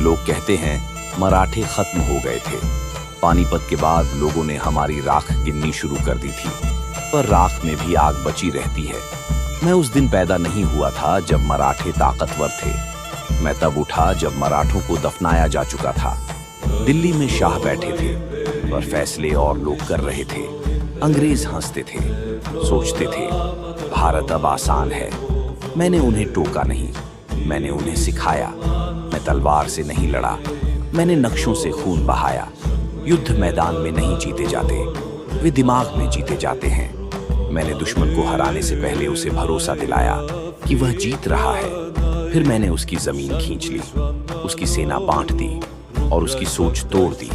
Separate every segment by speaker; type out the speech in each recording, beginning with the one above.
Speaker 1: लोग कहते हैं मराठे खत्म हो गए थे। पानीपत के बाद लोगों ने हमारी राख गिननी शुरू कर दी थी, पर राख में भी आग बची रहती है। मैं उस दिन पैदा नहीं हुआ था जब मराठे ताकतवर थे। मैं तब उठा जब मराठों को दफनाया जा चुका था। दिल्ली में शाह बैठे थे, पर फैसले और लोग कर रहे थे। अंग्रेज हंसते थे, सोचते थे भारत अब आसान है। मैंने उन्हें टोका नहीं, मैंने उन्हें सिखाया। मैं तलवार से नहीं लड़ा, मैंने नक्शों से खून बहाया। युद्ध मैदान में नहीं जीते जाते, वे दिमाग में जीते जाते हैं। मैंने दुश्मन को हराने से पहले उसे भरोसा दिलाया कि वह जीत रहा है। फिर मैंने उसकी जमीन खींच ली, उसकी सेना बांट दी और उसकी सोच तोड़ दी।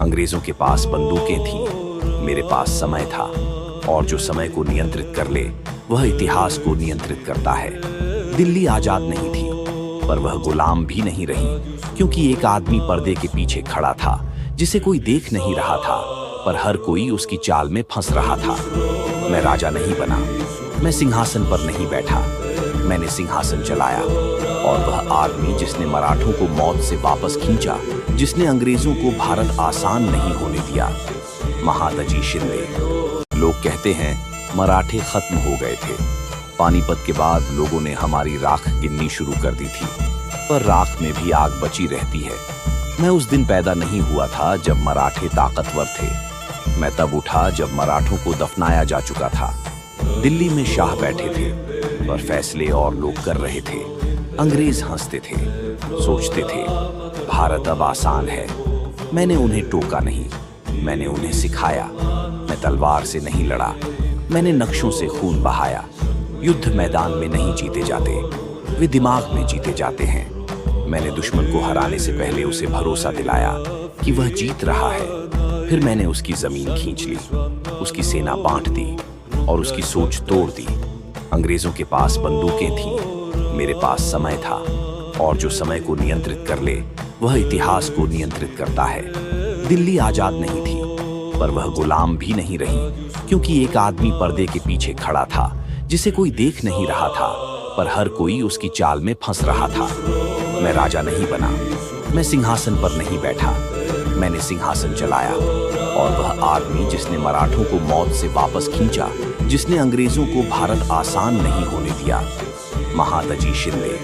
Speaker 1: अंग्रेजों के पास बंदूकें थीं, मेरे पास समय था, और जो समय को नियंत्रित कर ले वह इतिहास को नियंत्रित करता है। दिल्ली आजाद नहीं थी, पर वह गुलाम भी नहीं रही, क्योंकि एक आदमी पर्दे के पीछे खड़ा था जिसे कोई देख नहीं रहा था, पर हर कोई उसकी चाल में फंस रहा था। मैं राजा नहीं बना, मैं सिंहासन पर नहीं बैठा, मैंने सिंहासन चलाया। और वह आदमी जिसने मराठों को मौत से वापस खींचा, जिसने अंग्रेजों को भारत आसान नहीं होने दिया, महादजी शिंदे। लोग कहते हैं मराठे खत्म हो गए थे। पानीपत के बाद लोगों ने हमारी राख गिननी शुरू कर दी थी, पर राख में भी आग बची रहती है। मैं उस दिन पैदा नहीं हुआ था जब मराठे ताकतवर थे। मैं तब उठा जब मराठों को दफनाया जा चुका था। दिल्ली में शाह बैठे थे, पर फैसले और लोग कर रहे थे। अंग्रेज हंसते थे, सोचते थे भारत अब आसान है। मैंने उन्हें टोका नहीं, मैंने उन्हें सिखाया। मैं तलवार से नहीं लड़ा, मैंने नक्शों से खून बहाया। युद्ध मैदान में नहीं जीते जाते, वे दिमाग में जीते जाते हैं। मैंने दुश्मन को हराने से पहले उसे भरोसा दिलाया कि वह जीत रहा है। फिर मैंने उसकी जमीन खींच ली, उसकी सेना बांट दी और उसकी सोच तोड़ दी। अंग्रेजों के पास बंदूकें थीं, मेरे पास समय था, और जो समय को नियंत्रित कर ले वह इतिहास को नियंत्रित करता है। दिल्ली आजाद नहीं थी, पर वह गुलाम भी नहीं रही, क्योंकि एक आदमी पर्दे के पीछे खड़ा था जिसे कोई देख नहीं रहा था, पर हर कोई उसकी चाल में फंस रहा था। मैं राजा नहीं बना, मैं सिंहासन पर नहीं बैठा, मैंने सिंहासन चलाया। और वह आदमी जिसने मराठों को मौत से वापस खींचा, जिसने अंग्रेजों को भारत आसान नहीं होने दिया, महादजी शिंदे।